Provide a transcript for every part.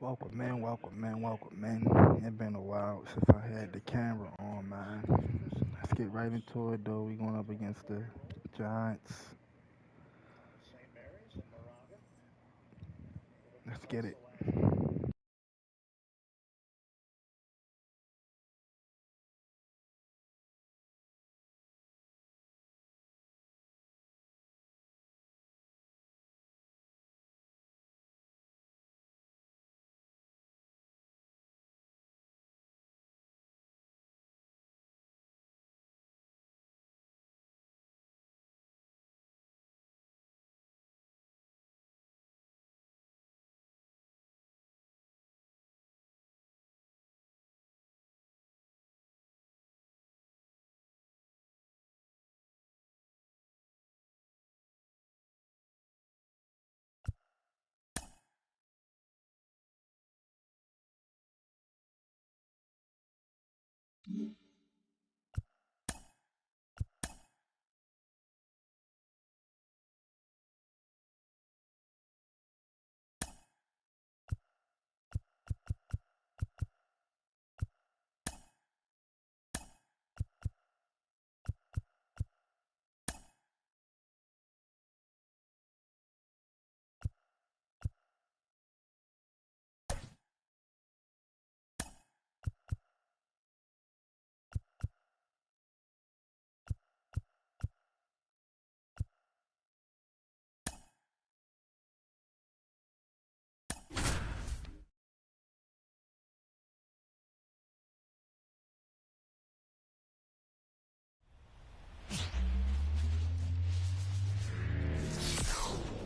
Welcome, man. Welcome, man. Welcome, man. It's been a while since I had the camera on, man. Let's get right into it, though. We going up against the Giants. Let's get it.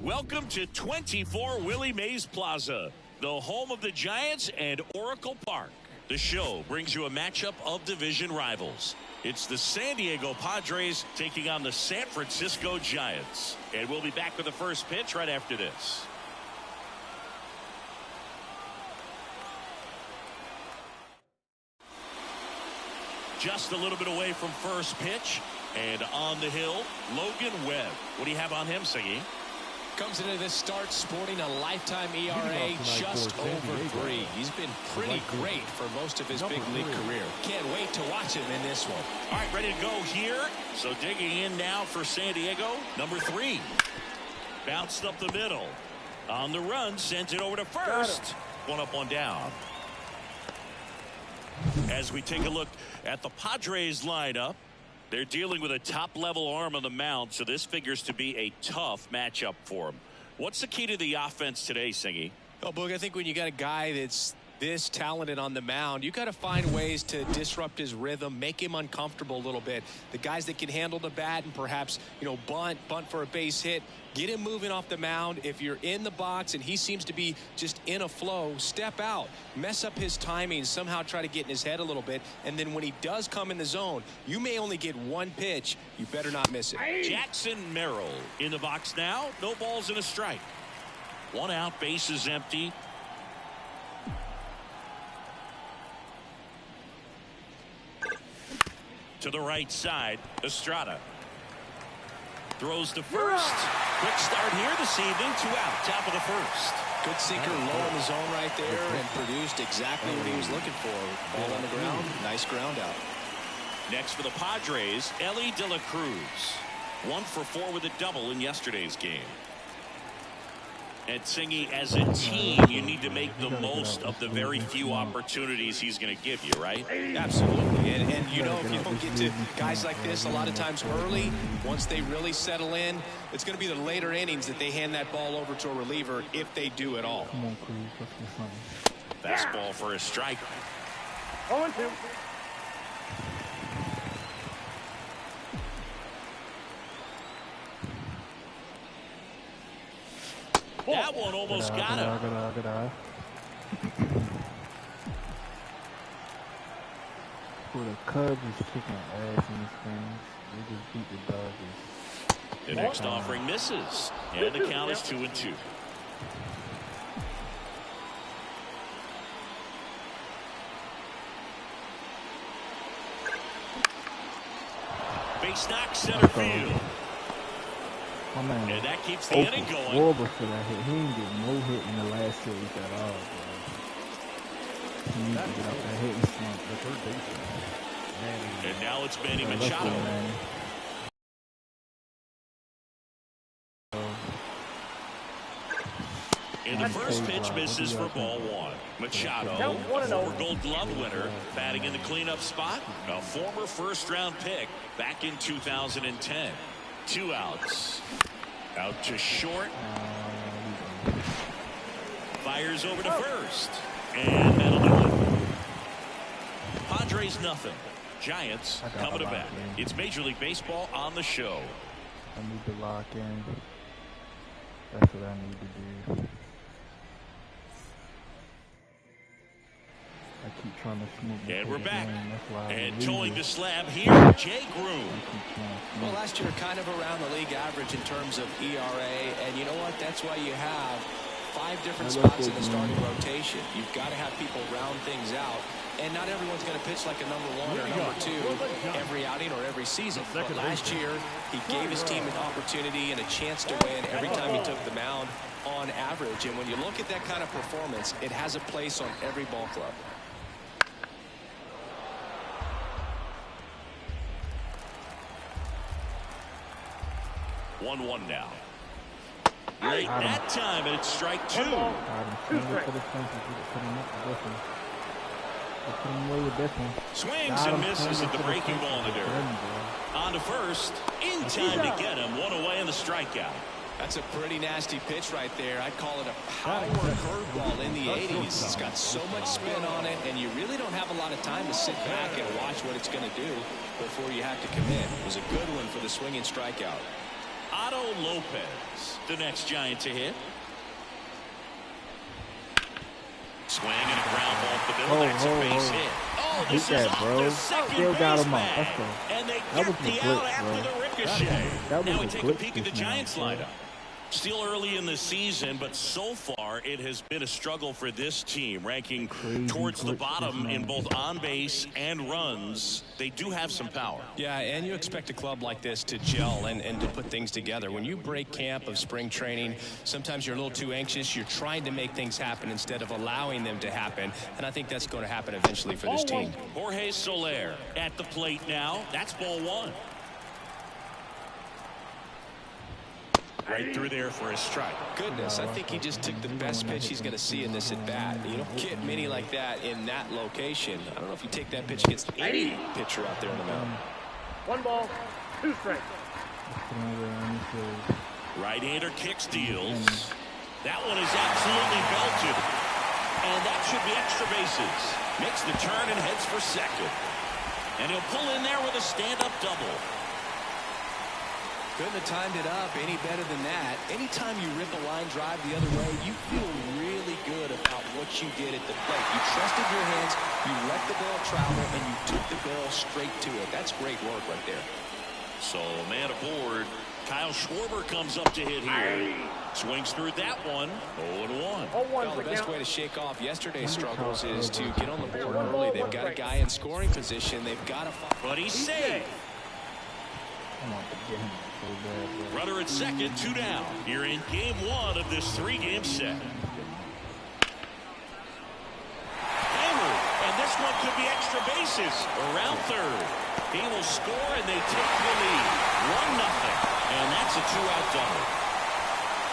Welcome to 24 Willie Mays Plaza, the home of the Giants and Oracle Park. The show brings you a matchup of division rivals. It's the San Diego Padres taking on the San Francisco Giants. And we'll be back with the first pitch right after this. Just a little bit away from first pitch. And on the hill, Logan Webb. What do you have on him, Siggy? Comes into this start sporting a lifetime ERA just over 3. He's been pretty great for most of his big league career. Can't wait to watch him in this one. All right, ready to go here. So digging in now for San Diego, number 3. Bounced up the middle. On the run, sent it over to first. One up, one down. As we take a look at the Padres lineup, they're dealing with a top-level arm on the mound, so this figures to be a tough matchup for them. What's the key to the offense today, Singy? Oh, Boog, I think when you got a guy that's this talented on the mound, you got to find ways to disrupt his rhythm, make him uncomfortable a little bit. The guys that can handle the bat and perhaps, bunt for a base hit, get him moving off the mound. If you're in the box and he seems to be just in a flow, step out, mess up his timing, somehow try to get in his head a little bit. And then when he does come in the zone, you may only get one pitch. You better not miss it. Jackson Merrill in the box now. No balls and a strike. One out, base is empty. To the right side, Estrada throws to first. Quick start here this evening. 2 out, top of the first. Good sinker low in the zone right there and produced exactly what he was looking for. Ball on the ground, nice ground out. Next for the Padres, Ellie De La Cruz. 1 for 4 with a double in yesterday's game. And Singy, as a team, you need to make the most of the very few opportunities he's going to give you, right? Absolutely. And if you don't get to guys like this a lot of times early, once they really settle in, it's going to be the later innings that they hand that ball over to a reliever if they do at all. Come on, Cruz. Fastball for a strike. 0-2. That one almost got him. Well, the Cubs is kicking ass in this game. They just beat the Dodgers. The next offering misses. And the count is 2-2. Base knock center field. My man, And that keeps the inning going. horrible for that hit. He ain't getting no hit in the last series at all, bro. He needs to get out that hit and slump. The third baseman. And now it's Manny Machado. And the first pitch misses for ball one. Machado, a former Gold Glove winner, batting in the cleanup spot. A former first-round pick back in 2010. 2 outs. Out to short. Fires over to first. And that'll do it. Padres nothing. Giants coming to bat. It's Major League Baseball on the show. I need to lock in. That's what I need to do. I keep trying to smoke. And we're back. And losing. towing the slab here, Jay Groom. Well, last year kind of around the league average in terms of ERA. And you know what? That's why you have 5 different spots in the starting rotation. You've got to have people round things out. And not everyone's going to pitch like a number 1 or number 2 every outing or every season. But last year, he gave his team an opportunity and a chance to win every time he took the mound on average. And when you look at that kind of performance, it has a place on every ball club. 1-1 now. Late that time, and it's strike 2. Swings and misses at the breaking ball in the dirt. On to first, in time to get him. 1 away in the strikeout. That's a pretty nasty pitch right there. I'd call it a power curveball in the 80s. It's got so much spin on it, and you really don't have a lot of time to sit back and watch what it's going to do before you have to commit. It was a good one for the swinging strikeout. Otto Lopez, the next Giant to hit. Swing and a ground ball off the middle. That's a base hit. Oh, this is off the second baseman. And they get the out after the ricochet. Now we take a peek at the Giants lineup. Still early in the season, but so far it has been a struggle for this team, ranking towards the bottom in both on base and runs. They do have some power. Yeah, and you expect a club like this to gel and to put things together. When you break camp of spring training, sometimes you're a little too anxious. You're trying to make things happen instead of allowing them to happen, and I think that's going to happen eventually for this team. Jorge Soler at the plate now. That's ball 1. Right through there for a strike. Goodness, I think he just took the best pitch he's going to see in this at-bat. You don't get many like that in that location. I don't know if you take that pitch against any pitcher out there on the mound. 1 ball, 2 strikes. Right-hander kicks, deals. That one is absolutely belted. And that should be extra bases. Makes the turn and heads for second. And he'll pull in there with a stand-up double. Couldn't have timed it up any better than that. Anytime you rip a line drive the other way, you feel really good about what you did at the plate. You trusted your hands, you let the ball travel, and you took the ball straight to it. That's great work right there. So, man aboard. Kyle Schwarber comes up to hit here. Swings through that one. 0-1. Well, the best way to shake off yesterday's struggles is to get on the board early. They've got a guy in scoring position. They've got to... But he's safe. Runner at second, 2 down. You're in game 1 of this 3-game set. Hammered, and this one could be extra bases. Around third. He will score, and they take the lead. 1-0. And that's a 2-out double.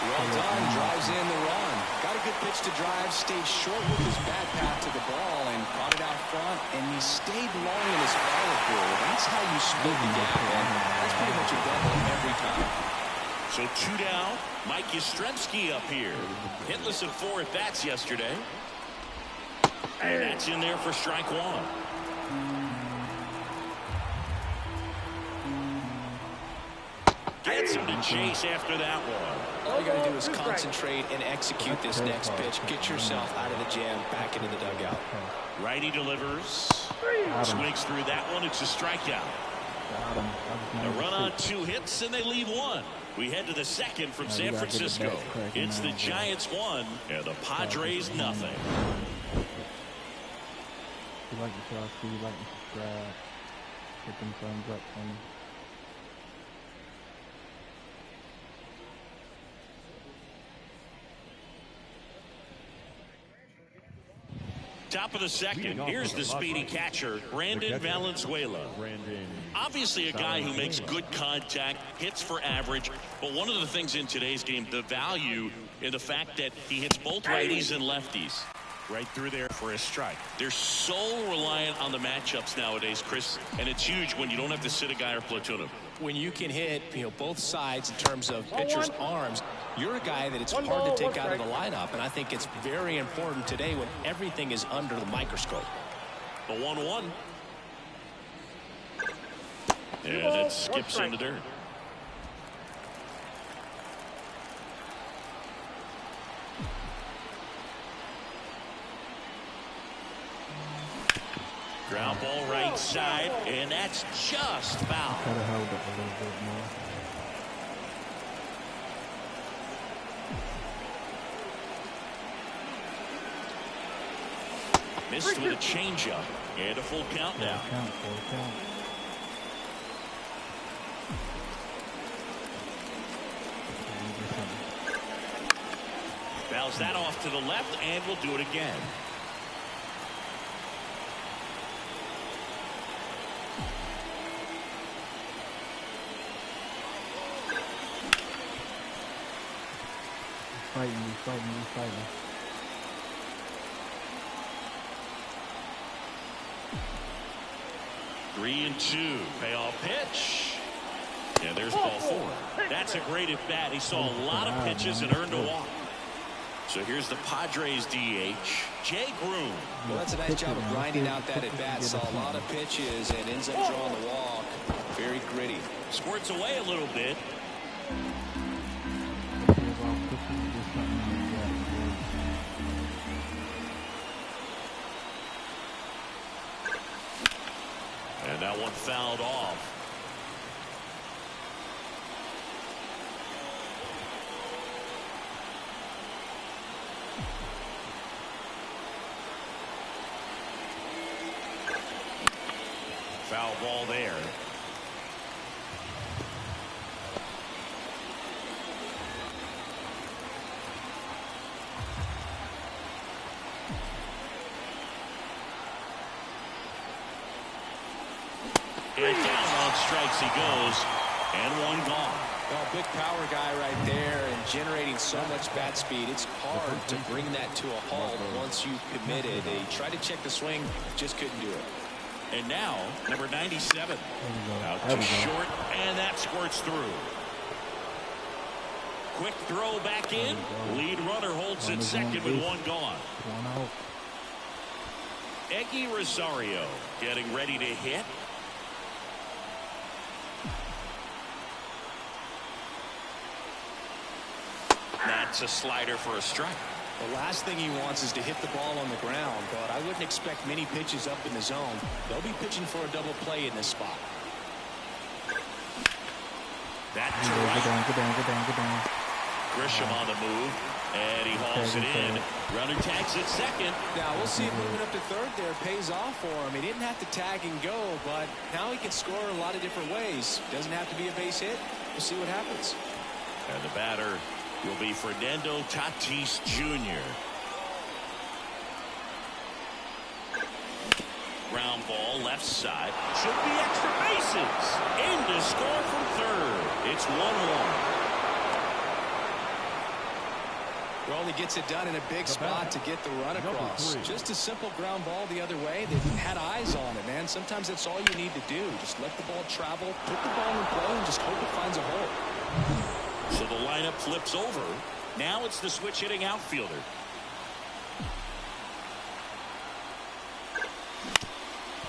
Well done, drives in the run. Got a good pitch to drive, stayed short with his bad path to the ball and caught it out front, and he stayed long in his follow-through. That's how you split the gap, and that's pretty much a double every time. So 2 down. Mike Yastrzemski up here. Hitless in 4 at-bats yesterday. And that's in there for strike 1. Gets him to chase after that one. All you got to do is concentrate and execute this next pitch. Get yourself out of the jam, back into the dugout. Righty delivers. Swings through that one. It's a strikeout. A run on 2 hits, and they leave 1. We head to the second from San Francisco. It's the Giants 1 and the Padres nothing. If you like the show, please like and subscribe. Hit them thumbs up for me. Top of the second. Here's the speedy catcher, Brandon Valenzuela. Obviously a guy who makes good contact, hits for average, but one of the things in today's game, the value in the fact that he hits both righties and lefties. Right through there for a strike. They're so reliant on the matchups nowadays, Chris, and it's huge when you don't have to sit a guy or platoon him. When you can hit, both sides in terms of pitchers' arms, you're a guy that it's hard to take out of the lineup, and I think it's very important today when everything is under the microscope. The 1-1. And it skips in the dirt. Ground ball right side, and that's just foul. Could have held it a little bit more. Missed with a changeup and a full count now. Full count. Fouls that off to the left, and we'll do it again. We fighting. Three and two. Payoff pitch. And there's ball four. That's a great at bat. He saw a lot of pitches and earned a walk. So here's the Padres DH, Jay Groom. Well, that's a nice job of grinding out that at bat. Saw a lot of pitches and ends up drawing the walk. Very gritty. Squirts away a little bit. And that one fouled off. Foul ball there. And down on strikes he goes, and one gone. Well, big power guy right there and generating so much bat speed. It's hard to bring that to a halt once you've committed. They tried to check the swing, just couldn't do it. And now, number 97. Out to short, and that squirts through. Quick throw back in. Lead runner holds at second with one gone. One out. Eggy Rosario getting ready to hit. That's a slider for a strike. The last thing he wants is to hit the ball on the ground, but I wouldn't expect many pitches up in the zone. They'll be pitching for a double play in this spot. That's right. Get down. Grisham on the move, and he hauls it in. Runner tags at second. Now we'll see if moving up to third there pays off for him. He didn't have to tag and go, but now he can score a lot of different ways. Doesn't have to be a base hit. We'll see what happens. And the batter will be Fernando Tatis Jr. Ground ball left side. Should be extra bases. In to score from third. It's 1-1. Well, he gets it done in a big spot to get the run across. Just a simple ground ball the other way. They had eyes on it, man. Sometimes that's all you need to do. Just let the ball travel, put the ball in play, and just hope it finds a hole. So the lineup flips over. Now it's the switch hitting outfielder.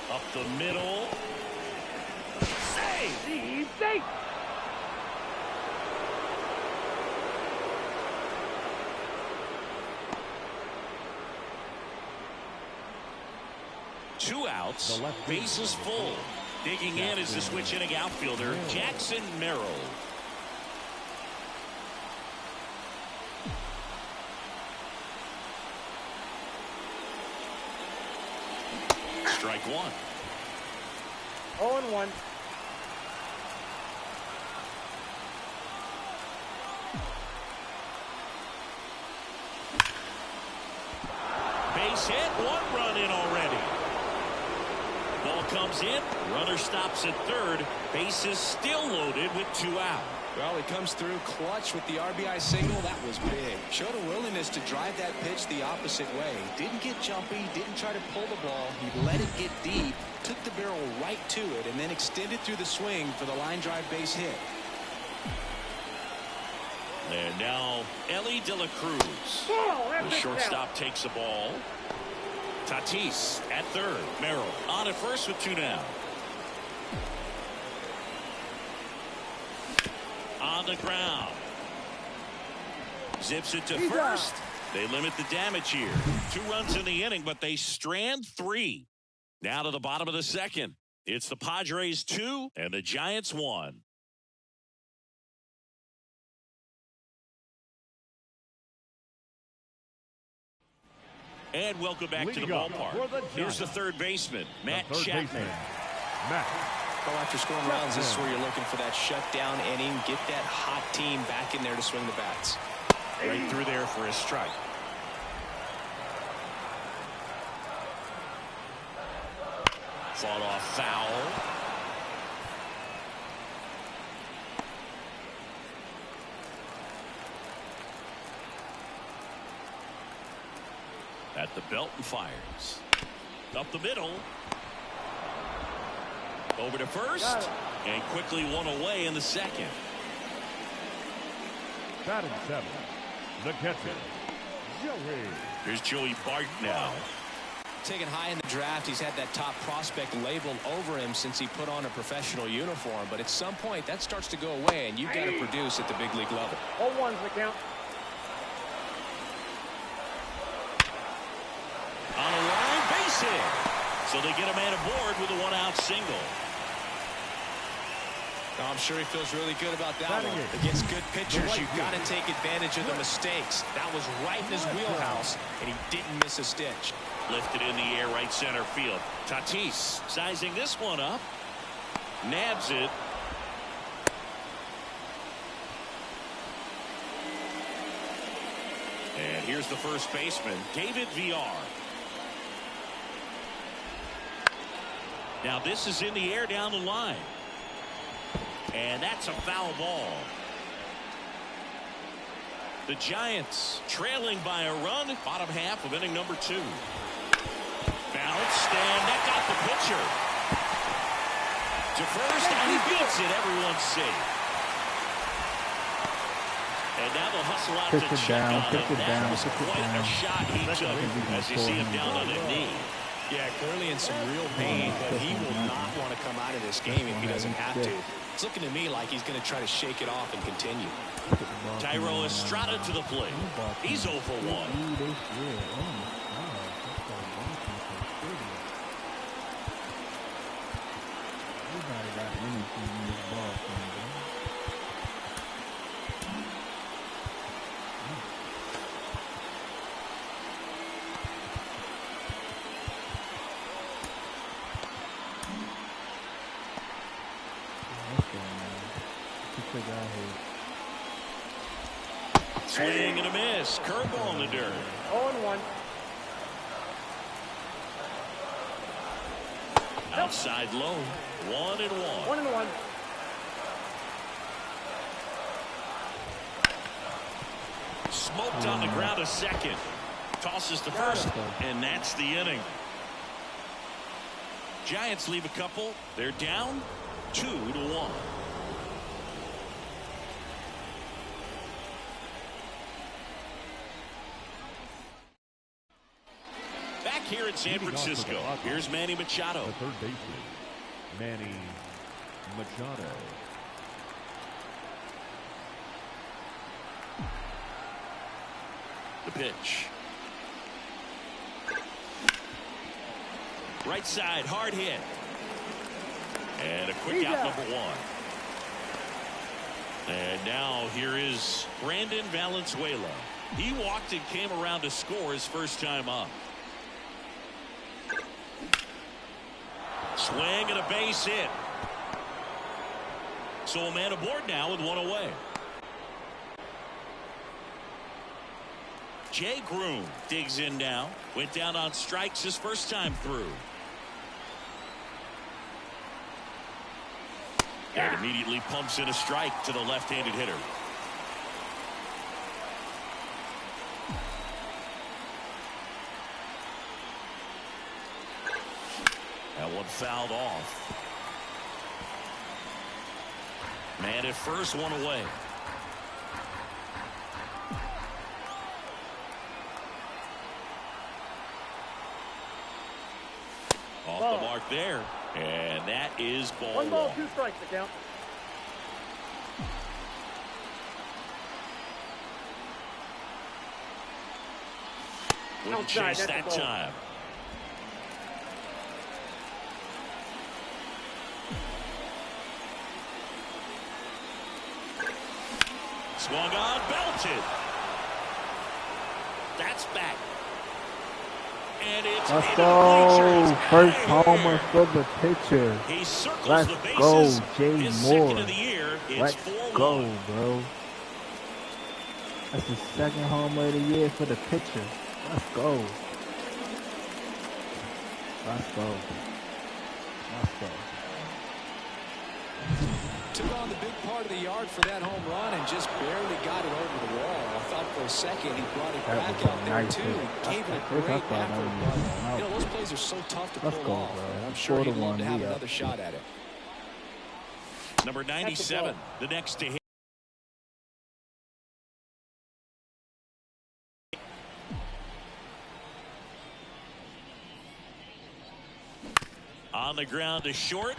Up the middle. Save! Safe! Two outs, bases full. Digging in is the switch hitting outfielder, Jackson Merrill. Strike one. 0-1. base hit. 1 run in already. Ball comes in. Runner stops at third. Bases still loaded with 2 out. Well, he comes through clutch with the RBI single. That was big. Showed a willingness to drive that pitch the opposite way. Didn't get jumpy, didn't try to pull the ball. He let it get deep, took the barrel right to it, and then extended through the swing for the line drive base hit. And now Ellie De La Cruz. The shortstop takes the ball. Tatis at third. Merrill on at first with 2 down. On the ground. Zips it to first. They limit the damage here. 2 runs in the inning, but they strand 3. Now to the bottom of the second. It's the Padres 2 and the Giants 1. And welcome back to the ballpark. Here's the third baseman, Matt Chapman. Well, after scoring runs, this is where you're looking for that shutdown inning. Get that hot team back in there to swing the bats. Right through there for a strike. Fought off foul. At the belt and fires. Up the middle. Over to first. And quickly 1 away in the second. Batting 7. The catcher, Joey. Here's Joey Bart now. Taken high in the draft, he's had that top prospect labeled over him since he put on a professional uniform. But at some point, that starts to go away, and you've got to produce at the big league level. 0-1's the count. On a line, base hit. So they get a man aboard with a 1-out single. Oh, I'm sure he feels really good about that one. Against good pitchers, you've got to take advantage of the mistakes. That was right in his wheelhouse, and he didn't miss a stitch. Lifted in the air, right center field. Tatis sizing this one up. Nabs it. And here's the first baseman, David VR. Now this is in the air down the line. And that's a foul ball. The Giants trailing by a run. Bottom half of inning number 2. Bounced, and that got the pitcher. To first, and he beats it. Everyone's safe. And now they'll hustle out to check on him. That was quite a shot he took as you see him down on a knee. Yeah, clearly in some real pain, but he will not want to come out of this game if he doesn't have to. It's looking to me like he's going to try to shake it off and continue. Tyro Estrada to the plate. He's 0 for 1. Swing and a miss. Curveball in the dirt. 0-1. Outside low. 1-1. 1-1. Smoked on the ground a second. Tosses to first, and that's the inning. Giants leave a couple. They're down 2-1. Here in San Francisco, here's Manny Machado. The third baseman, Manny Machado. The pitch. Right side, hard hit. And a quick out, number 1. And now here is Brandon Valenzuela. He walked and came around to score his first time up. Swing and a base hit. So a man aboard now with 1 away. Jay Groom digs in now. Went down on strikes his first time through. And immediately pumps in a strike to the left-handed hitter. That one fouled off. Man at first, one away. Off the mark there. And that is ball one. 1 ball, 2 strikes to count. Wouldn't chase that time. Swung on, belted. That's back. And it's let's go. First homer for the pitcher. Let's go, J. Moore. Let's go, bro. That's the second homer of the year for the pitcher. Let's go. Let's go. Let's go. Took on the big part of the yard for that home run and just barely got it over the wall. I thought for a second he brought it back out there too. Gave it a great effort, but you know those plays are so tough to pull off. Bro. I'm sure he'd love to have another shot at it. Number 97, the next to hit. On the ground to short.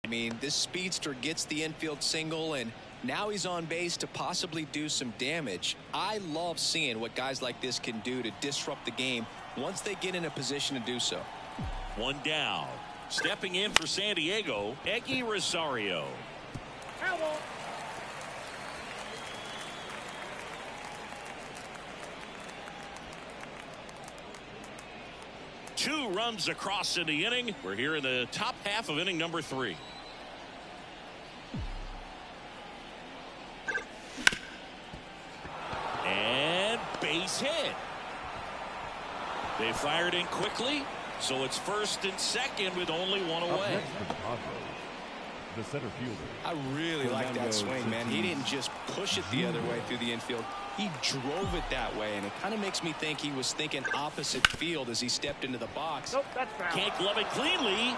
I mean, this speedster gets the infield single, and now he's on base to possibly do some damage. I love seeing what guys like this can do to disrupt the game once they get in a position to do so. One down. Stepping in for San Diego, Eggy Rosario. Hello. Two runs across in the inning. We're here in the top half of inning number 3. And base hit. They fired in quickly, so it's first and second with only one away. The center fielder. I really like that swing, man. He didn't just push it the other way through the infield. He drove it that way, and it kind of makes me think he was thinking opposite field as he stepped into the box. Nope, that's foul. Can't glove it cleanly.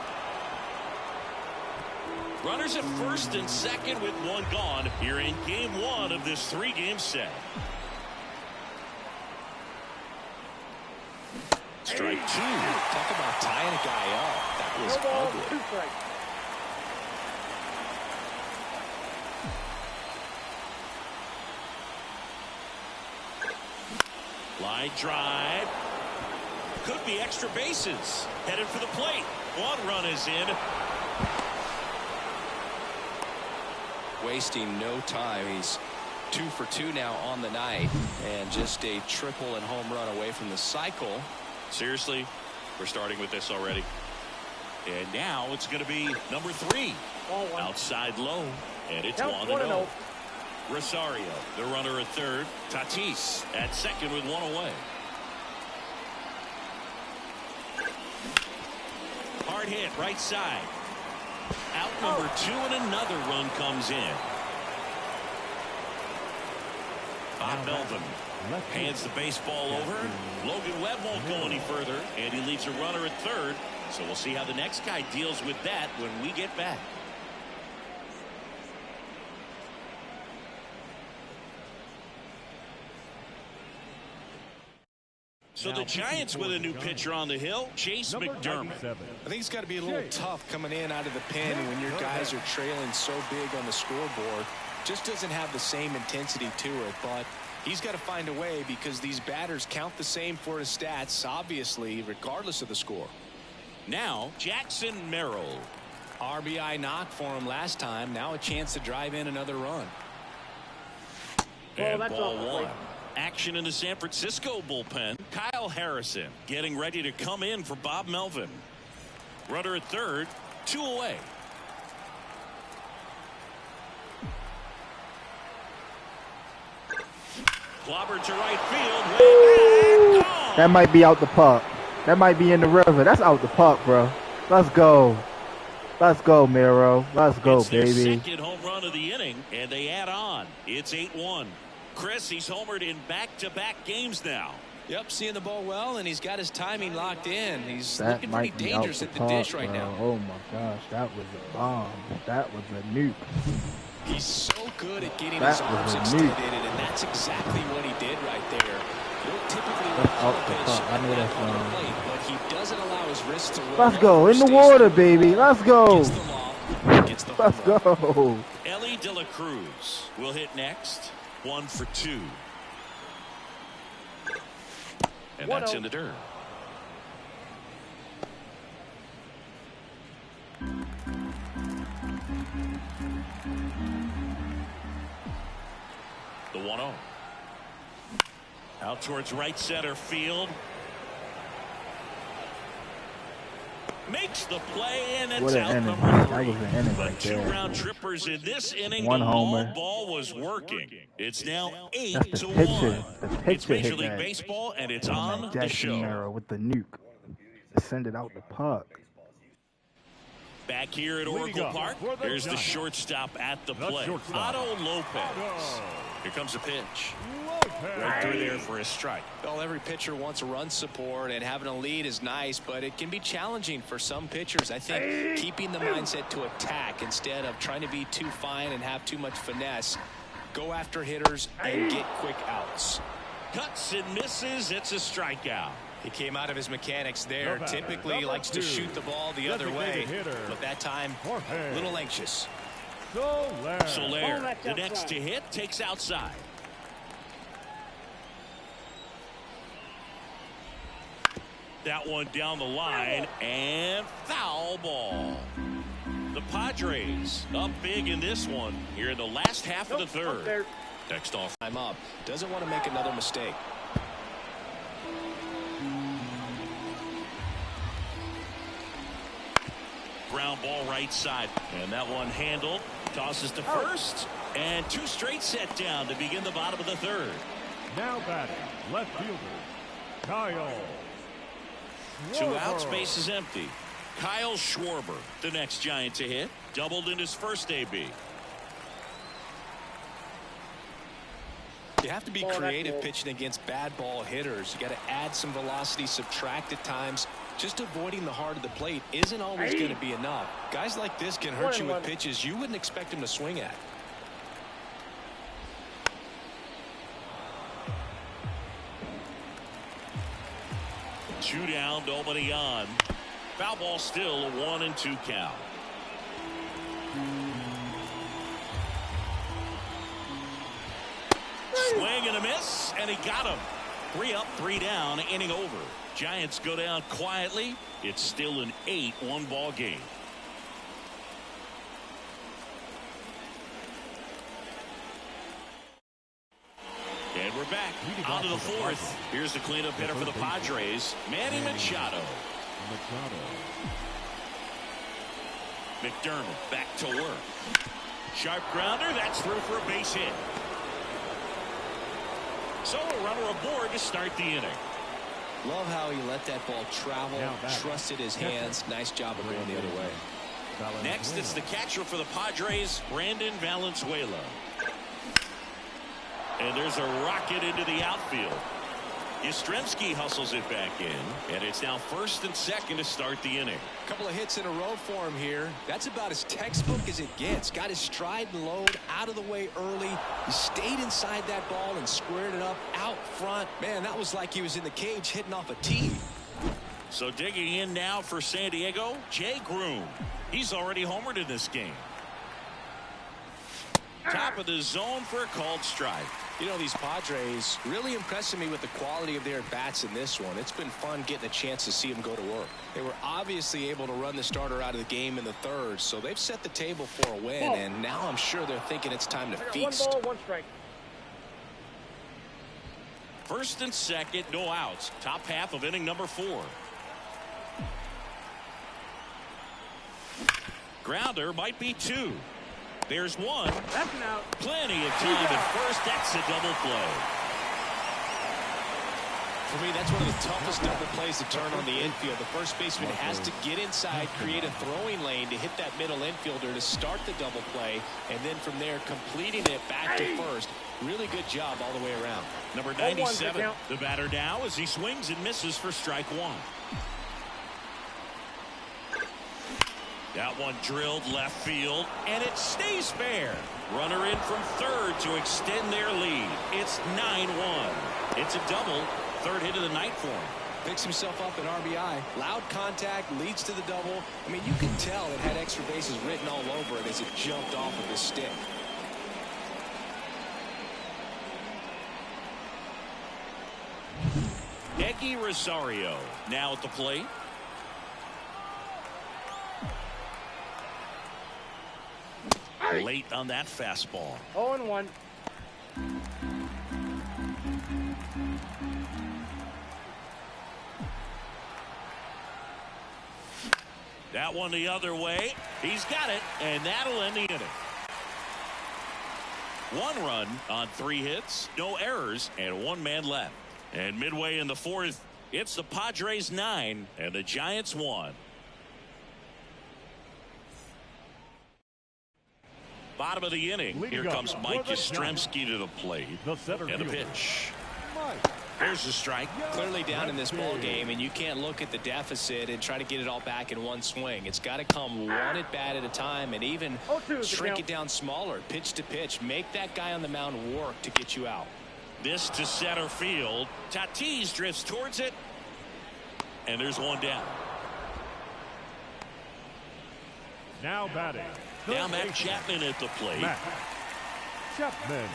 Runners at first and second with one gone here in game 1 of this 3-game set. Strike 2. Talk about tying a guy up. That was No ball, ugly. 2 strikes. Line drive. Could be extra bases. Headed for the plate. One run is in. Wasting no time. He's 2 for 2 now on the night, and just a triple and home run away from the cycle. Seriously, we're starting with this already. And now it's going to be number 3. Ball 1. Outside low, and it's Count 1-0. Rosario, the runner at third. Tatis at second with one away. Hard hit right side. Out number 2, and another run comes in. Bob Melvin hands the baseball over. Logan Webb won't go any further, and he leaves a runner at third. So we'll see how the next guy deals with that when we get back. So the Giants with a new pitcher on the hill, Chase McDermott. I think it's got to be a little tough coming in out of the pen when your guys are trailing so big on the scoreboard. Just doesn't have the same intensity to it, but he's got to find a way because these batters count the same for his stats, obviously, regardless of the score. Now, Jackson Merrill. RBI knock for him last time. Now a chance to drive in another run. And ball 1. Action in the San Francisco bullpen. Kyle Harrison getting ready to come in for Bob Melvin. Runner at third, 2 away. Clobbered to right field. Way back. That might be out the park. That might be in the river. That's out the park, bro. Let's go. Let's go, Miro. Let's go, it's their baby. second home run of the inning, and they add on. It's 8-1. Chris, he's homered in back-to-back games now. Yep, seeing the ball well, and he's got his timing locked in. He's That looking might pretty be out dangerous the at the park, dish right bro. now. Oh my gosh, that was a bomb. That was a nuke. He's so good at getting That his arms was a extended, nuke. and that's exactly what he did right there. You don't typically That's call out a the pitch park. I know at that's that on the wrong. plate, but he doesn't allow his wrists to roll. Let's go. over, In the stays water, with the baby. ball, Let's go. gets the lob, gets the home Let's run. go. Ellie De La Cruz will hit next. 1 for 2. And that's in the dirt. The 1-0. Out towards right center field. Makes the play, and it's What an out inning. number That 3. was an inning The right there. 2-round trippers in this inning. One the homer. long ball was working. It's now That's the 8-1. pitcher. The It's pitcher Major hit League that. Baseball, and it's On on that the Jackson show. Miro with the nuke. To send it out the park. Back here at Leading Oracle up Park, for the here's the Giants. shortstop at the The plate. shortstop. Otto Lopez. Otto. Here comes a pitch. Lopez. Right through there for a strike. Well, every pitcher wants run support, and having a lead is nice, but it can be challenging for some pitchers. I think keeping the mindset to attack instead of trying to be too fine and have too much finesse. Go after hitters and get quick outs. Cuts and misses. It's a strikeout. He came out of his mechanics there. The batter, Typically number likes to 2, shoot the ball the other way, designated hitter, but that time Jorge. a little anxious. Soler. Soler, that's the next outside. to hit, takes outside. That one down the line, and foul ball. The Padres up big in this one here in the last half of the Up third. there. Next off. I'm up. Doesn't want to make another mistake. Ground ball right side. And that one handled. Tosses to first. And 2 straight set down to begin the bottom of the third. Now batting, left fielder, Kyle. 2 outs, Schwarber. base is empty. Kyle Schwarber, the next Giant to hit. Doubled in his first AB. You have to be creative pitching against bad ball hitters. You got to add some velocity, subtract at times. Just avoiding the heart of the plate isn't always going to be enough. Guys like this can hurt you with pitches you wouldn't expect him to swing at. Two down, nobody on. Foul ball still, a 1-2 count. Swing and a miss, and he got him. 3 up, 3 down, inning over. Giants go down quietly. It's still an 8-1 ball game. And we're back on to the 4th. Here's the cleanup hitter for the Padres, Manny Machado. McDermott back to work. Sharp grounder, that's through for a base hit. So a runner aboard to start the inning. Love how he let that ball travel, trusted his hands. Nice job of going the other way. Next, it's the catcher for the Padres, Brandon Valenzuela. And there's a rocket into the outfield. Yastrzemski hustles it back in, and it's now 1st and 2nd to start the inning. A couple of hits in a row for him here. That's about as textbook as it gets. Got his stride and load out of the way early. He stayed inside that ball and squared it up out front. Man, that was like he was in the cage hitting off a tee. So digging in now for San Diego, Jay Groom. He's already homered in this game. Top of the zone for a called strike. You know, these Padres really impressing me with the quality of their bats in this one. It's been fun getting a chance to see them go to work. They were obviously able to run the starter out of the game in the 3rd, so they've set the table for a win, and now I'm sure they're thinking it's time to feast. 1 ball, 1 strike. 1st and 2nd, no outs. Top half of inning number 4. Grounder might be 2. There's 1. That's an out. Plenty of time at first. That's a double play. For me, that's one of the toughest double plays to turn on the infield. The first baseman has to get inside, create a throwing lane to hit that middle infielder to start the double play, and then from there completing it back to first. Really good job all the way around. Number 97, the batter now as he swings and misses for strike one. That one drilled left field, and it stays fair. Runner in from third to extend their lead. It's 9-1. It's a double. Third hit of the night for him. Picks himself up at RBI. Loud contact leads to the double. I mean, you can tell it had extra bases written all over it as it jumped off of his stick. Eggy Rosario now at the plate. Late on that fastball. 0-1. That one the other way. He's got it, and that'll end the inning. 1 run on 3 hits, no errors, and 1 man left. And midway in the 4th, it's the Padres 9 and the Giants 1. Bottom of the inning. Here comes Mike Yastrzemski to the plate. And a pitch. There's a strike. Clearly down in this ball game, and you can't look at the deficit and try to get it all back in one swing. It's got to come one at bat at a time, and even shrink it down smaller, pitch to pitch. Make that guy on the mound work to get you out. This to center field. Tatis drifts towards it, and there's one down. Now batting. Now Matt Chapman at the plate. Matt Chapman.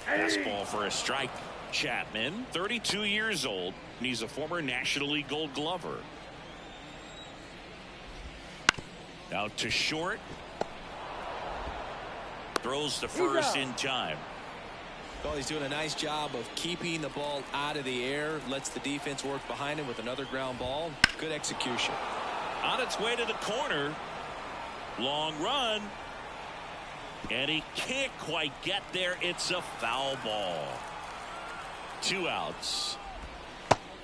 Fastball for a strike. Chapman, 32 years old, and he's a former National League Gold Glover. Out to short. Throws to first in time. Well, he's doing a nice job of keeping the ball out of the air. Lets the defense work behind him with another ground ball. Good execution. On its way to the corner. Long run. And he can't quite get there. It's a foul ball. 2 outs.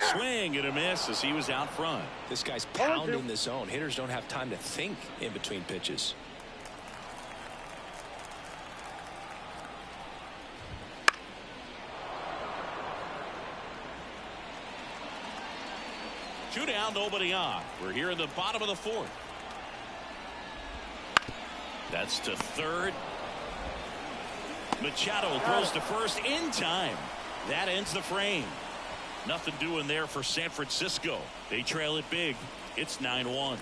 Swing and a miss as he was out front. This guy's pounding the zone. Hitters don't have time to think in between pitches. Two down, nobody on. We're here in the bottom of the 4th. That's to third. Machado throws to first in time. That ends the frame. Nothing doing there for San Francisco. They trail it big. It's 9-1.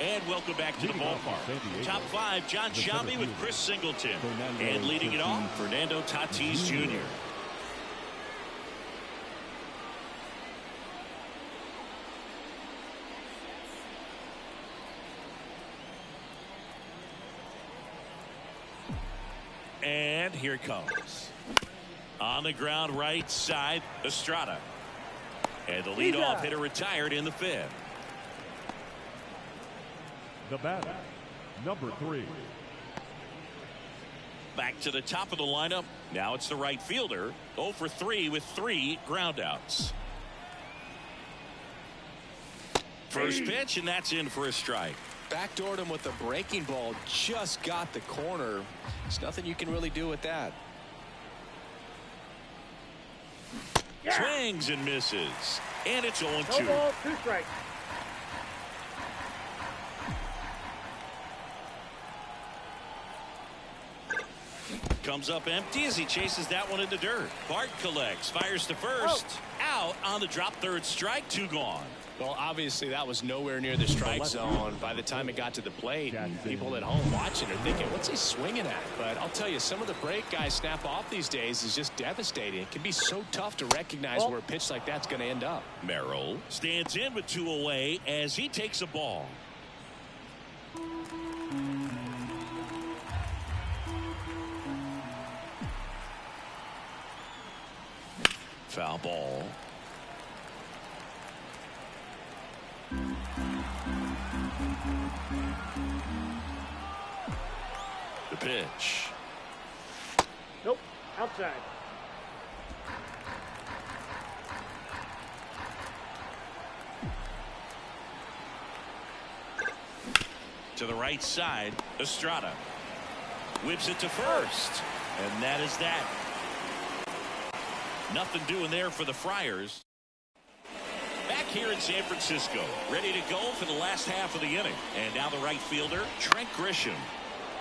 And welcome back to the ballpark. Top 5, John Sciambi with Chris Singleton. And leading it off, Fernando Tatis Jr. And here it comes. On the ground right side, Estrada. And the leadoff hitter retired in the 5th. The batter, number 3. Back to the top of the lineup. Now it's the right fielder. 0 for 3 with 3 groundouts. First pitch, and that's in for a strike. Backdoored him with a breaking ball. Just got the corner. There's nothing you can really do with that. Swings and misses. And it's 0-2. No ball, 2 strikes. Comes up empty as he chases that one in the dirt. Bart collects, fires to first. Out on the drop, third strike, 2 gone. Well, obviously that was nowhere near the strike zone by the time it got to the plate. And people at home watching are thinking, what's he swinging at? But I'll tell you, some of the break guys snap off these days is just devastating. It can be so tough to recognize where a pitch like that's going to end up. Merrill stands in with 2 away as he takes a ball. Foul ball. The pitch. Nope. Outside. To the right side, Estrada whips it to first, and that is that. Nothing doing there for the Friars. Back here in San Francisco, ready to go for the last half of the inning. And now the right fielder, Trent Grisham,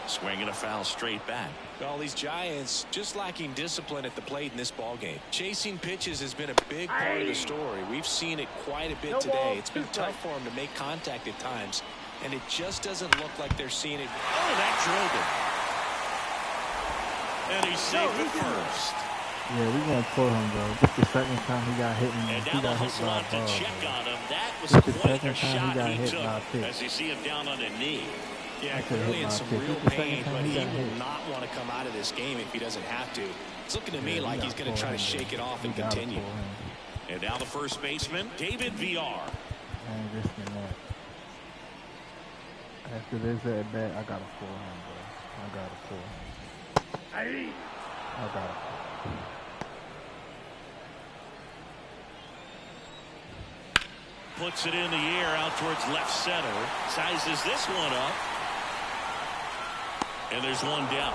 swinging a foul straight back. Well, these Giants just lacking discipline at the plate in this ball game. Chasing pitches has been a big part of the story. We've seen it quite a bit today. It's been tough for them to make contact at times, and it just doesn't look like they're seeing it. Oh, that drilled it. And he's safe at first. Yeah, we're going to pull him, bro. This is the second time he got hit. And now the hustle on to check on him. That was quite a shot he took as you see him down on a knee. Yeah, clearly in some real pain, but he will not want to come out of this game if he doesn't have to. It's looking to me like he's going to try to shake it off and continue. And now the first baseman, David VR. I ain't risking that. After this at bat, I got to pull him, bro. I got to pull him. I got to pull him. Puts it in the air out towards left center. Sizes this one up. And there's one down.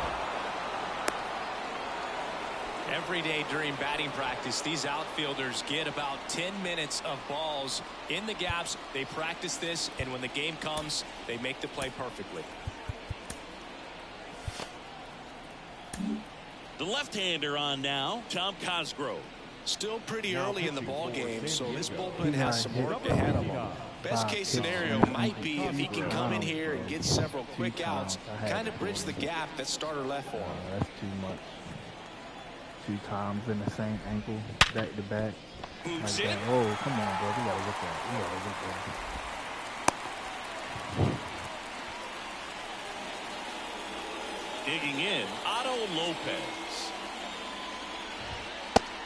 Every day during batting practice, these outfielders get about 10 minutes of balls in the gaps. They practice this, and when the game comes, they make the play perfectly. The left-hander on now, Tom Cosgrove. Still pretty early in the ball game, so this bullpen has some work ahead of them. Best case scenario might be if he can come in here and get several quick outs, kind of bridge the gap that starter left for him. That's too much. 2 times in the same ankle, back to back. Like that. Oh, come on, bro. We gotta look at it. We gotta look at it. Digging in, Otto Lopez.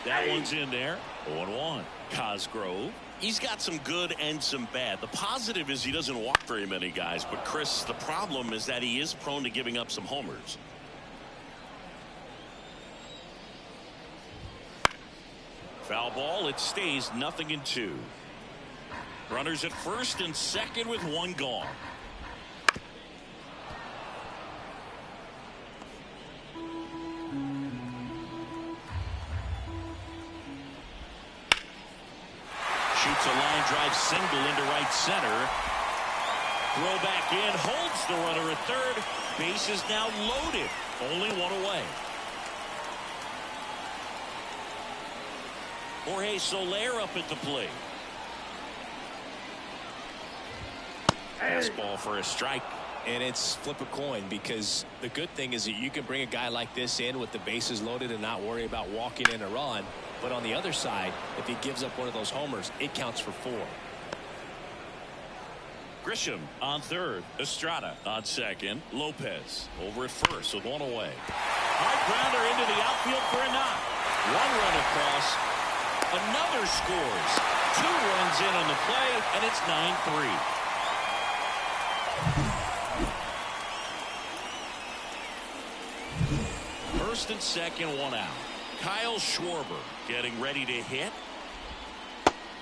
That one's in there. 0-1. Cosgrove. He's got some good and some bad. The positive is he doesn't walk very many guys. But, Chris, the problem is that he is prone to giving up some homers. Foul ball. It stays 0-2. Runners at first and second with 1 gone. Shoots a line drive single into right center. Throw back in, holds the runner at third. Base is now loaded. Only 1 away. Jorge Soler up at the plate. Fastball for a strike. And it's flip a coin, because the good thing is that you can bring a guy like this in with the bases loaded and not worry about walking in a run. But on the other side, if he gives up one of those homers, it counts for 4. Grisham on third. Estrada on second. Lopez over at first with 1 away. Hard grounder into the outfield for a knock. 1 run across. Another scores. 2 runs in on the play, and it's 9-3. First and second, 1 out. Kyle Schwarber getting ready to hit.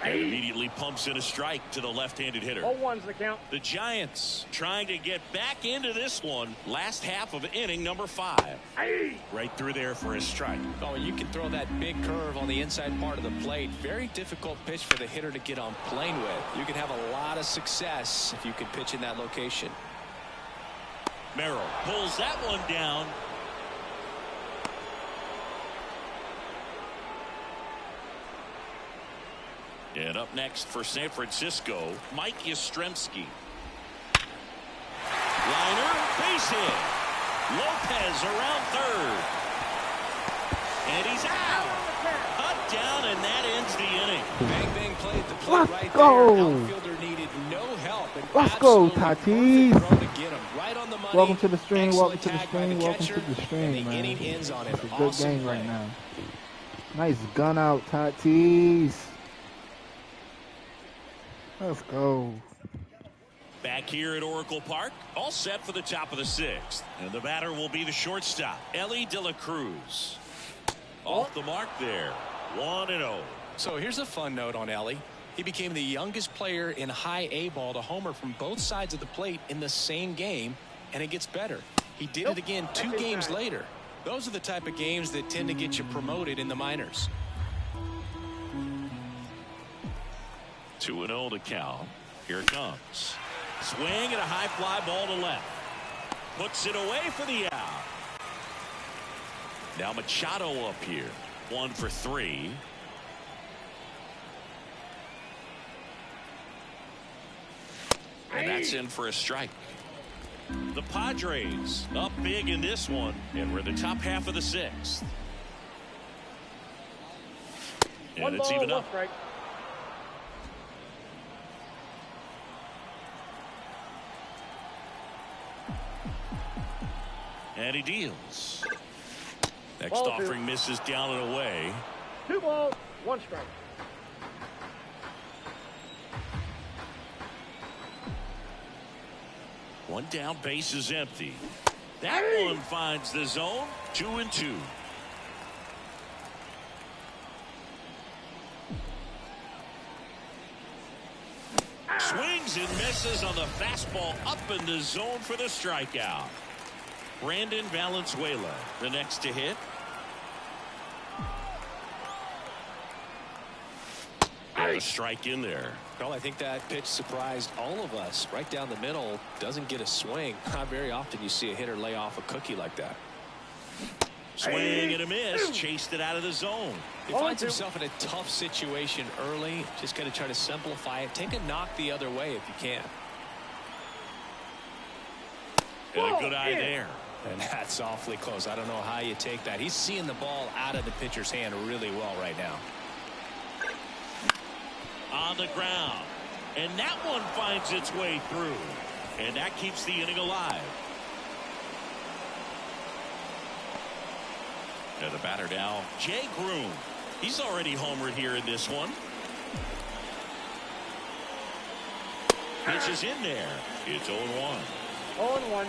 And immediately pumps in a strike to the left-handed hitter. 0-1's the count. The Giants trying to get back into this one. Last half of inning number 5. Right through there for a strike. Oh, you can throw that big curve on the inside part of the plate. Very difficult pitch for the hitter to get on plane with. You can have a lot of success if you can pitch in that location. Merrill pulls that one down. And up next for San Francisco, Mike Yastrzemski. Liner, base hit. Lopez around third. And he's out. Cut down, and that ends the inning. Bang, bang play at the plate right go. there. Outfielder needed no help. And Let's go, Tatis. Tatis. Right on the money. Welcome to the stream. Welcome to the Excellent tag by stream. the Welcome catcher, to the stream, and the man. inning ends on an It's a good awesome game play. right now. Nice gun out, Tatis. Let's go. Back here at Oracle Park, all set for the top of the 6th. And the batter will be the shortstop, Ellie De La Cruz. Off the mark there, 1-0. So here's a fun note on Ellie. He became the youngest player in high A ball to homer from both sides of the plate in the same game, and it gets better. He did it again 2 games later. Those are the type of games that tend to get you promoted in the minors. 2-0 to count. Here it comes. Swing and a high fly ball to left. Puts it away for the out. Now Machado up here. 1 for 3. And that's in for a strike. The Padres up big in this one, and we're in the top half of the 6th. And it's even up. Strike. And he deals. Next offering misses down and away. 2 balls, 1 strike. One down, base is empty. That one finds the zone. 2-2. Swings and misses on the fastball up in the zone for the strikeout. Brandon Valenzuela, the next to hit. And a strike in there. Well, I think that pitch surprised all of us. Right down the middle, doesn't get a swing. Not very often you see a hitter lay off a cookie like that. Swing and a miss. Chased it out of the zone. He finds himself in a tough situation early. Just got to try to simplify it. Take a knock the other way if you can. And a good eye there. And that's awfully close. I don't know how you take that. He's seeing the ball out of the pitcher's hand really well right now. On the ground. And that one finds its way through. And that keeps the inning alive. And the batter now, Jay Groom. He's already homered here in this one. Pitch is in there. It's 0-1. 0-1.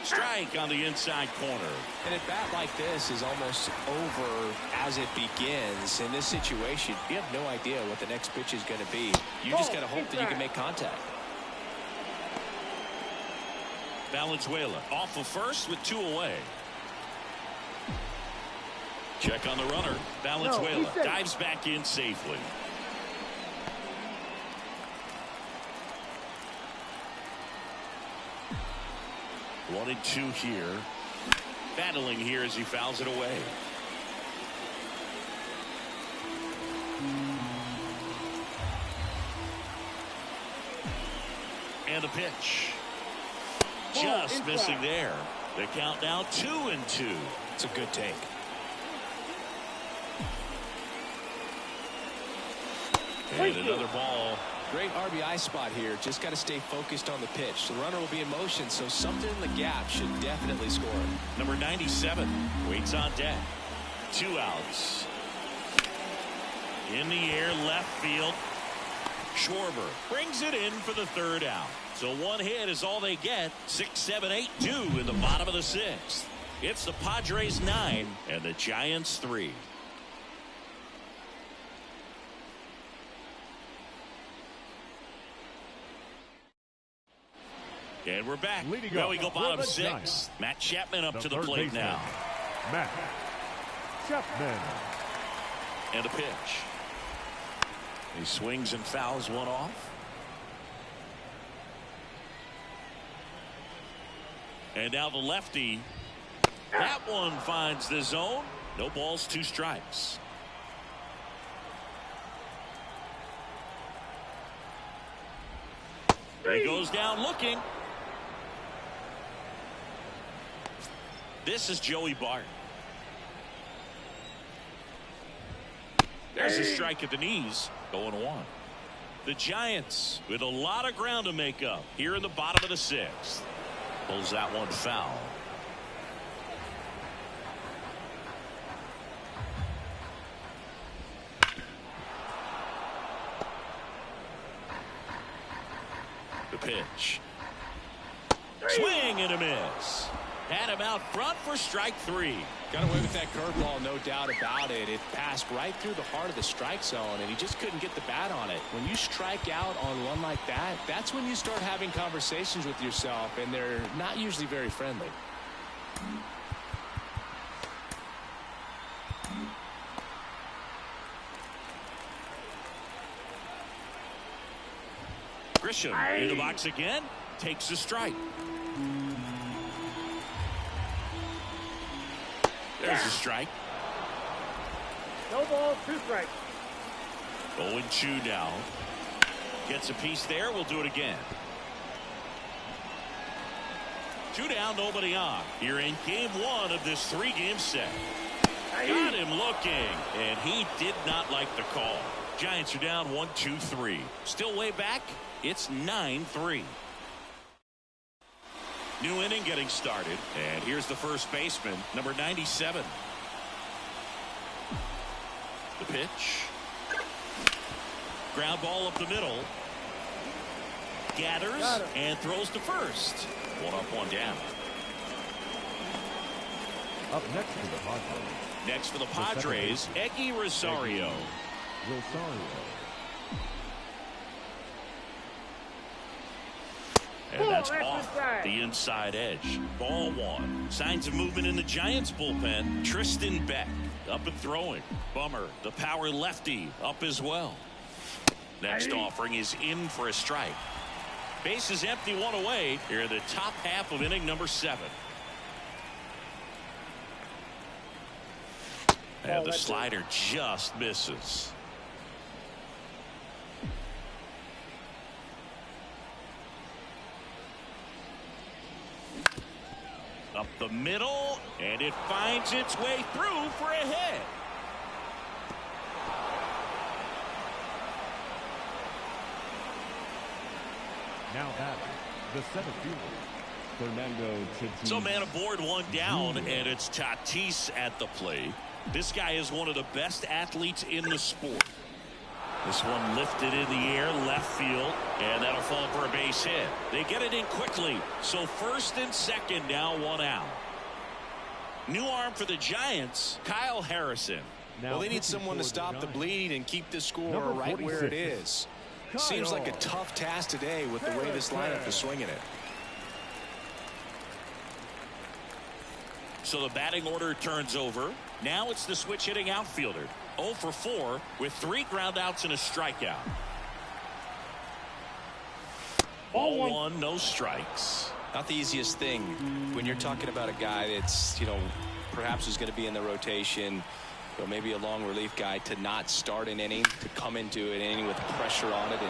Strike on the inside corner. And a bat like this is almost over as it begins. In this situation, you have no idea what the next pitch is going to be. You just got to hope that you can make contact. Valenzuela off of first with 2 away. Check on the runner. Valenzuela dives back in safely. One and 2 here. Battling here as he fouls it away. And the pitch. Just missing there. The count now 2-2. It's a good take. And another ball. Great RBI spot here. Just got to stay focused on the pitch. The runner will be in motion, so something in the gap should definitely score. Number 97 waits on deck. 2 outs. In the air, left field. Schwarber brings it in for the 3rd out. So 1 hit is all they get. 6, 7, 8, 2 in the bottom of the 6th. It's the Padres 9 and the Giants 3. And we're back. Now we go bottom 6. Matt Chapman up to the plate now. Matt Chapman. And a pitch. He swings and fouls one off. And now the lefty. That one finds the zone. No balls, 2 strikes. He goes down looking. This is Joey Bart. There's a strike at the knees. 0-1. The Giants with a lot of ground to make up here in the bottom of the 6th. Pulls that one foul. The pitch. Swing and a miss. Had him out front for strike 3. Got away with that curveball, no doubt about it. It passed right through the heart of the strike zone, and he just couldn't get the bat on it. When you strike out on one like that, that's when you start having conversations with yourself, and they're not usually very friendly. Grisham in the box again. Takes a strike. There's a strike. No ball, 2 strikes. 0-2 now. Gets a piece there. We'll do it again. 2 down, nobody on. Here in game 1 of this 3-game set. Got him looking, and he did not like the call. Giants are down 1-2-3. Still way back. It's 9-3. New inning getting started, and here's the first baseman, number 97. The pitch. Ground ball up the middle. Gathers and throws to first. 1 up, 1 down. Up next for the Padres. Next for the Padres, Eggy Rosario. And that's off the inside edge. Ball 1. Signs of movement in the Giants bullpen. Tristan Beck up and throwing. Bummer, the power lefty, up as well. Next offering is in for a strike. Base is empty, 1 away. Here in the top half of inning number 7. And the slider just misses. Up the middle, and it finds its way through for a hit. Now batting, the center fielder, Fernando Tatis. So man aboard, 1 down, and it's Tatis at the plate. This guy is one of the best athletes in the sport. This one lifted in the air, left field, and that'll fall for a base hit. They get it in quickly, so first and second now, 1 out. New arm for the Giants, Kyle Harrison. Well, they need someone to stop the bleed and keep the score right where it is. Seems like a tough task today with the way this lineup is swinging it. So the batting order turns over. Now it's the switch hitting outfielder. 0 for 4 with 3 ground outs and a strikeout. Ball 1, no strikes. Not the easiest thing when you're talking about a guy that's, perhaps is going to be in the rotation, or maybe a long relief guy, to not start an inning, to come into an inning with pressure on it.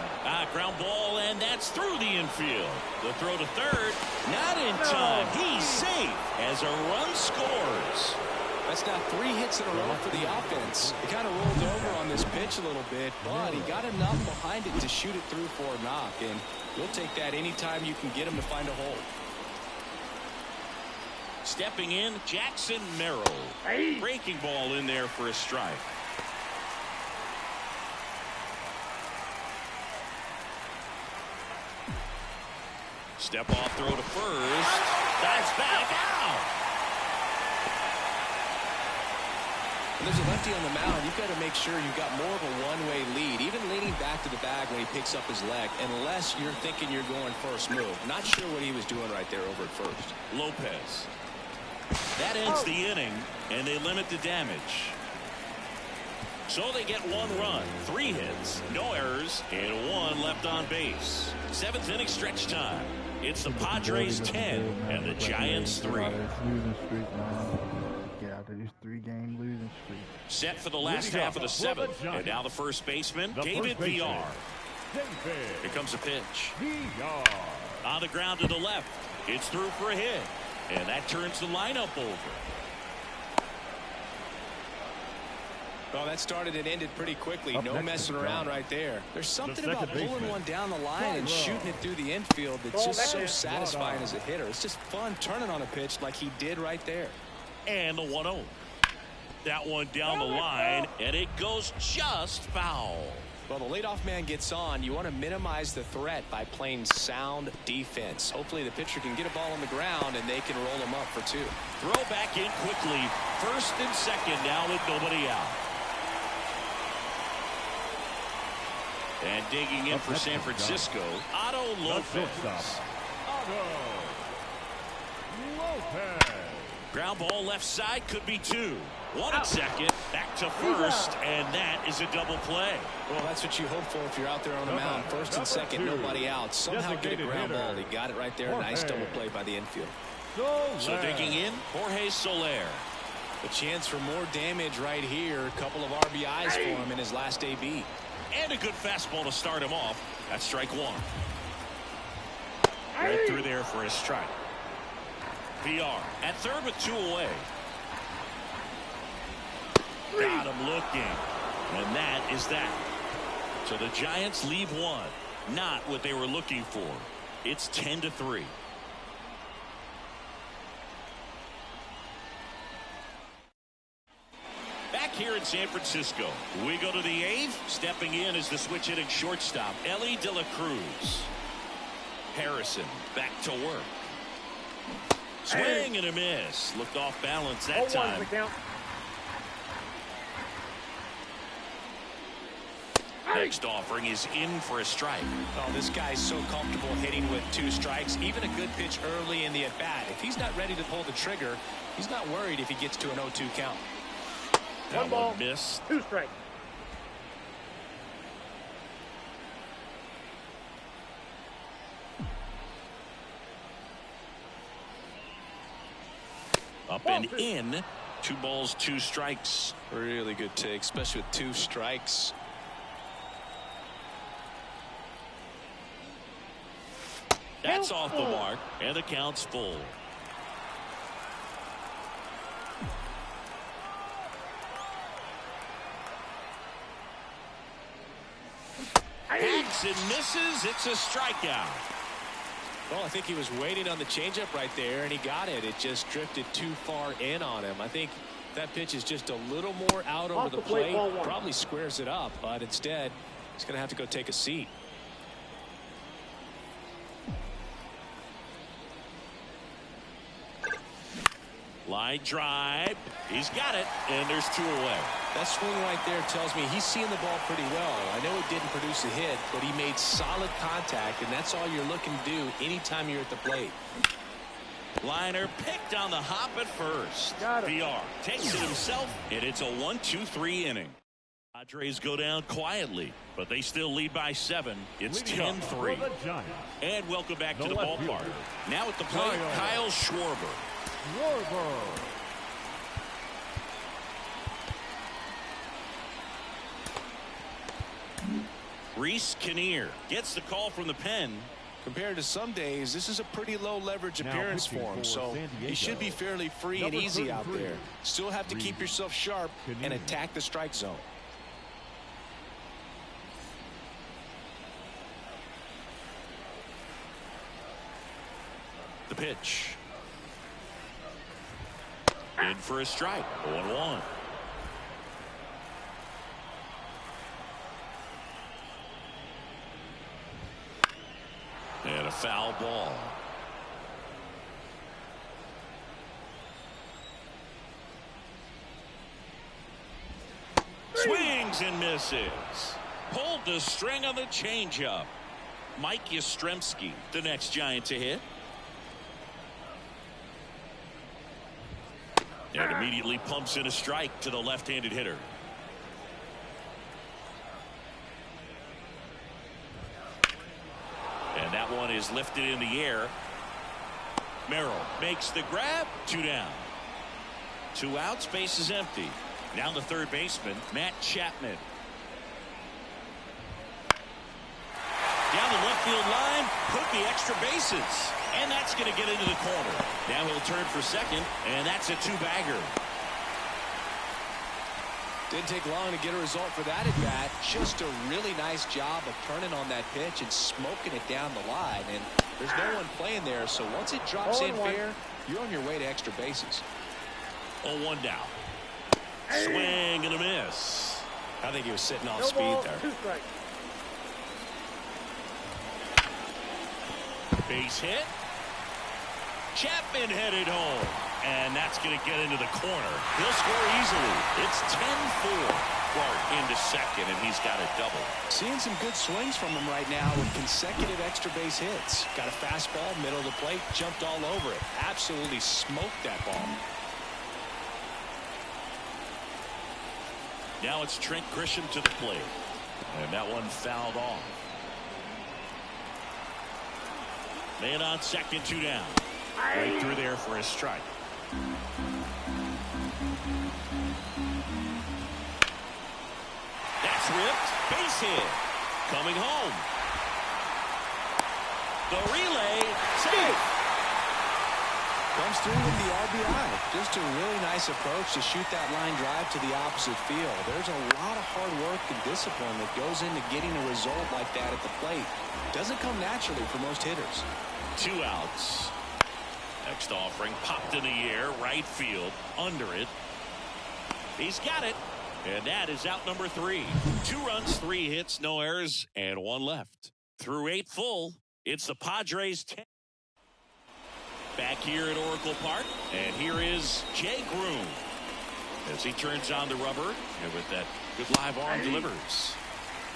Ground ball, and that's through the infield. The throw to third, not in time. He's safe as a run scores. That's now 3 hits in a row for the offense. He kind of rolled over on this pitch a little bit, but he got enough behind it to shoot it through for a knock, and we'll take that anytime you can get him to find a hole. Stepping in, Jackson Merrill. Breaking ball in there for a strike. Step off throw to first. Dives back out. When there's a lefty on the mound, you've got to make sure you've got more of a one-way lead, even leaning back to the bag when he picks up his leg, unless you're thinking you're going first move. Not sure what he was doing right there over at first. Lopez. That ends the inning, and they limit the damage. So they get 1 run, 3 hits, no errors, and 1 left on base. 7th inning stretch time. It's the Padres 10 and the Giants 3. Get out of this 3-game losing streak. Set for the last half of the 7th, and now the first baseman, David VR. Here comes a pitch. On the ground to the left. It's through for a hit, and that turns the lineup over. Well, that started and ended pretty quickly. No messing around right there. There's something about pulling one down the line and shooting it through the infield that's just so satisfying as a hitter. It's just fun turning on a pitch like he did right there. And the 1-0. That one down the line, and it goes just foul. Well, the leadoff man gets on. You want to minimize the threat by playing sound defense. Hopefully the pitcher can get a ball on the ground and they can roll him up for 2. Throw back in quickly. First and second now with nobody out. And digging in for San Francisco, Otto Lopez. Otto Lopez. Ground ball left side, could be 2. 1 at second, back to first, and that is a double play. Well, that's what you hope for if you're out there on the mound. First and second, nobody out. Somehow get a ground ball. He got it right there. Nice double play by the infield. So digging in, Jorge Soler. A chance for more damage right here. A couple of RBIs for him in his last AB. And a good fastball to start him off. That's strike 1. Right through there for a strike. VR at third with 2 away. Got him looking. And that is that. So the Giants leave 1. Not what they were looking for. It's 10-3. Back here in San Francisco, we go to the 8th. Stepping in is the switch hitting shortstop, Ellie De La Cruz. Harrison back to work. Swing and a miss. Looked off balance that time. Next offering is in for a strike. Oh, this guy's so comfortable hitting with 2 strikes. Even a good pitch early in the at-bat. If he's not ready to pull the trigger, he's not worried if he gets to an 0-2 count. That one missed. 2 strikes. Up and in. 2 balls, 2 strikes. Really good take, especially with 2 strikes. That's off the mark, and the count's full. Hacks and misses. It's a strikeout. Well, I think he was waiting on the changeup right there, and he got it. It just drifted too far in on him. I think that pitch is just a little more out over the plate. Probably squares it up, but instead, he's going to have to go take a seat. Line drive. He's got it, and there's 2 away. That swing right there tells me he's seeing the ball pretty well. I know it didn't produce a hit, but he made solid contact, and that's all you're looking to do anytime you're at the plate. Liner picked on the hop at first. VR takes it himself, and it's a 1-2-3 inning. Padres go down quietly, but they still lead by 7. It's 10-3. And welcome back to the ballpark. Now at the plate, Kyle Schwarber. Reese Kinnear gets the call from the pen. Compared to some days, this is a pretty low leverage appearance for him, so he should be fairly free and easy out there. Still have to keep yourself sharp and attack the strike zone. The pitch. In for a strike. 0-1. And a foul ball. Swings and misses. Pulled the string on the changeup. Mike Yastrzemski, the next Giant to hit. And immediately pumps in a strike to the left-handed hitter. And that one is lifted in the air. Merrill makes the grab. 2 down. 2 outs. Base is empty. Now the third baseman, Matt Chapman. Down the left field line. Put the extra bases. And that's going to get into the corner. Now he'll turn for second, and that's a 2-bagger. Didn't take long to get a result for that at bat. Just a really nice job of turning on that pitch and smoking it down the line. And there's no one playing there, so once it drops in fair, you're on your way to extra bases. 0-1 down. Swing and a miss. I think he was sitting off No speed ball, there. 2 strikes. Base hit. Chapman headed home. And that's going to get into the corner. He'll score easily. It's 10-4. Bart into second, and he's got a double. Seeing some good swings from him right now with consecutive extra base hits. Got a fastball, middle of the plate, jumped all over it. Absolutely smoked that ball. Now it's Trent Grisham to the plate. And that one fouled off. Man on second, 2 down. Right through there for a strike. That's ripped. Base hit. Coming home. The relay. Safe. Comes through with the RBI. Just a really nice approach to shoot that line drive to the opposite field. There's a lot of hard work and discipline that goes into getting a result like that at the plate. Doesn't come naturally for most hitters. 2 outs. Next offering popped in the air, right field, under it. He's got it, and that is out number 3. 2 runs, 3 hits, no errors, and 1 left. Through 8 full, it's the Padres 10. Back here at Oracle Park, and here is Jay Groom as he turns on the rubber, and with that good live arm delivers.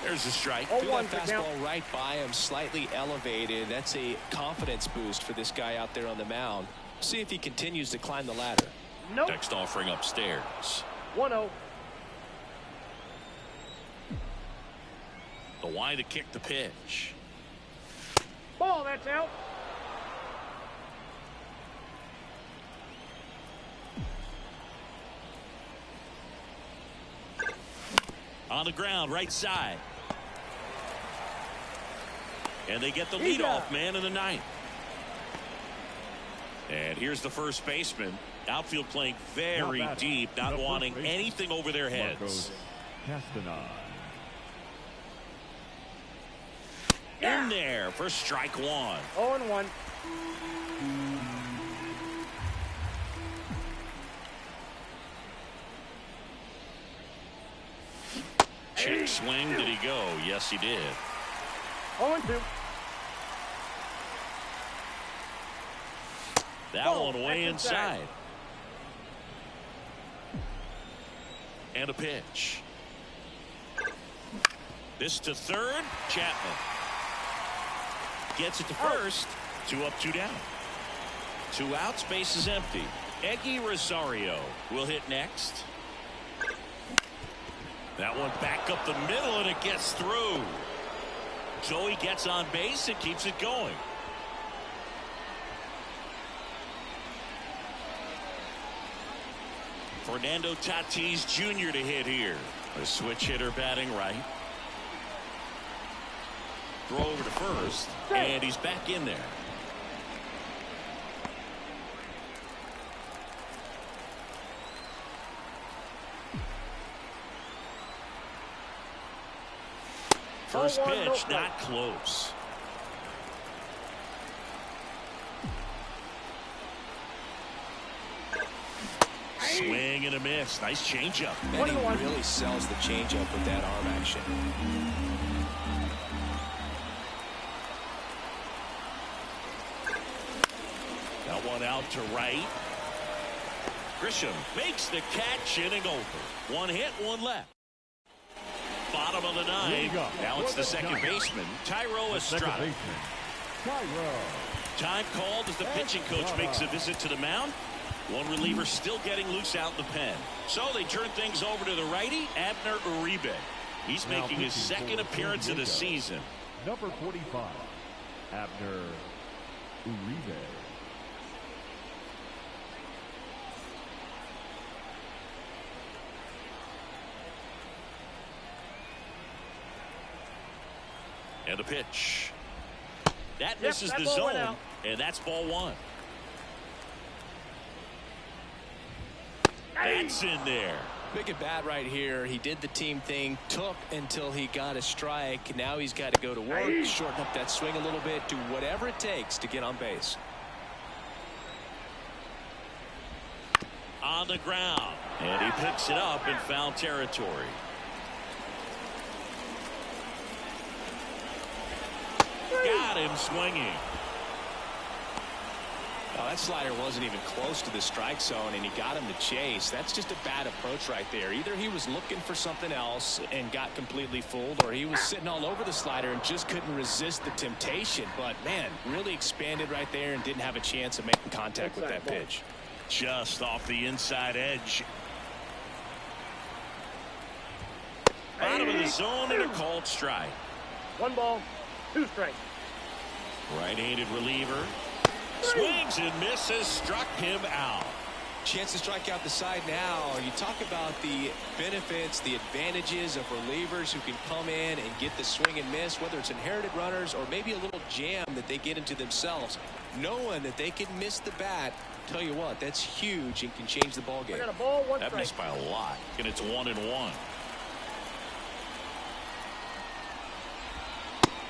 There's a strike. Threw that fastball right by him, slightly elevated. That's a confidence boost for this guy out there on the mound. See if he continues to climb the ladder. Nope. Next offering upstairs. 1-0. The Y to kick the pitch. Ball, that's out. On the ground, right side. And they get the leadoff man in the 9th. And here's the first baseman. Outfield playing very deep, not wanting anything over their heads. In there for strike 1. 0-1. Check swing. Did he go? Yes, he did. 0-2. That Ball, one way that's inside. And a pitch. This to third. Chapman gets it to first. 2 up, 2 down. 2 outs. Base is empty. Eggy Rosario will hit next. That one back up the middle, and it gets through. Joey gets on base and keeps it going. Fernando Tatis Jr. to hit here. A switch hitter batting right. Throw over to first, and he's back in there. First pitch, not close. Swing and a miss. Nice changeup. And he really sells the changeup with that arm action. That one out to right. Grisham makes the catch, inning over. 1 hit, 1 left. Bottom of the 9th. Now it's the second baseman, Thairo Estrada. Time called as the pitching coach makes a visit to the mound. One reliever still getting loose out in the pen. So they turn things over to the righty, Abner Uribe. He's making his second appearance of the season. Number 45, Abner Uribe. And a pitch. That misses the zone, and that's ball 1. That's in there. Big at bat right here. He did the team thing, took until he got a strike. Now he's got to go to work, shorten up that swing a little bit, do whatever it takes to get on base. On the ground, and he picks it up in foul territory. him swinging. Well, that slider wasn't even close to the strike zone, and he got him to chase. That's just a bad approach right there. Either he was looking for something else and got completely fooled, or he was sitting all over the slider and just couldn't resist the temptation. But, man, really expanded right there and didn't have a chance of making contact with that pitch. Just off the inside edge. Bottom of the zone and a called strike. 1 ball, 2 strikes. Right-handed reliever. Swings and misses, struck him out. Chance to strike out the side now. You talk about the benefits, the advantages of relievers who can come in and get the swing and miss, whether it's inherited runners or maybe a little jam that they get into themselves. Knowing that they can miss the bat, tell you what, that's huge and can change the ball game. I got a ball, 1 That strike. missed by a lot, and it's 1-1.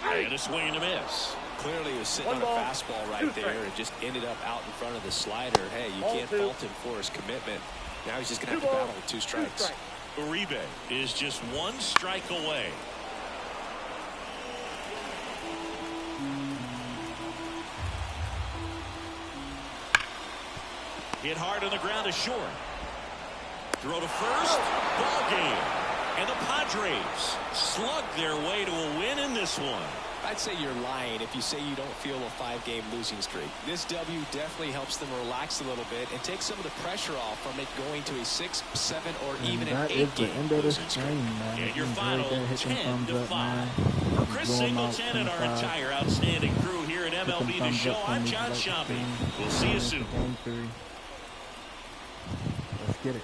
And a swing and a miss. Clearly he was sitting 1 on a ball, fastball 2 right there strikes. and just ended up out in front of the slider. Hey, you Ball can't 2. fault him for his commitment. Now he's just going to 2 have to balls, battle with 2 2 strikes. strikes. Uribe is just 1 strike away. Hit hard on the ground to short. Throw to first. Ball game. And the Padres slug their way to a win in this one. I'd say you're lying if you say you don't feel a 5-game losing streak. This W definitely helps them relax a little bit and take some of the pressure off from it going to a 6, 7, or even an 8-game losing streak. And your final 10-5. For Chris Singleton and our entire outstanding crew here at MLB The Show, I'm John Sciambi. We'll see you soon. Let's get it.